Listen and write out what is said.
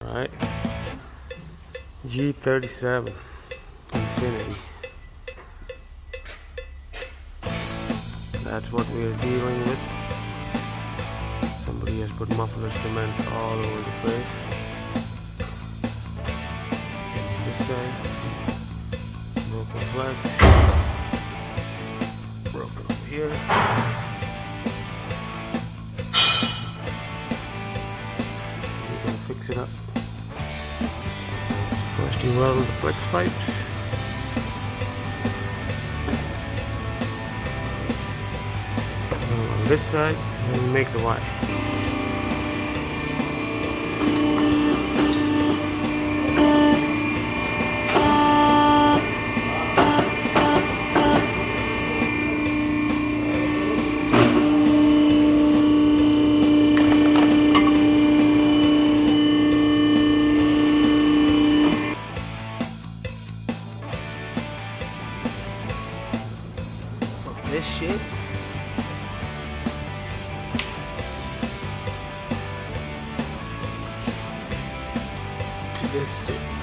Alright. G37 Infinity. That's what we're dealing with. Somebody has put muffler cement all over the place. Same on this side. Broken flex. Broken over here. We're gonna fix it up. First you weld the flex pipes. On this side, and we make the wire. From this shit. To this shit.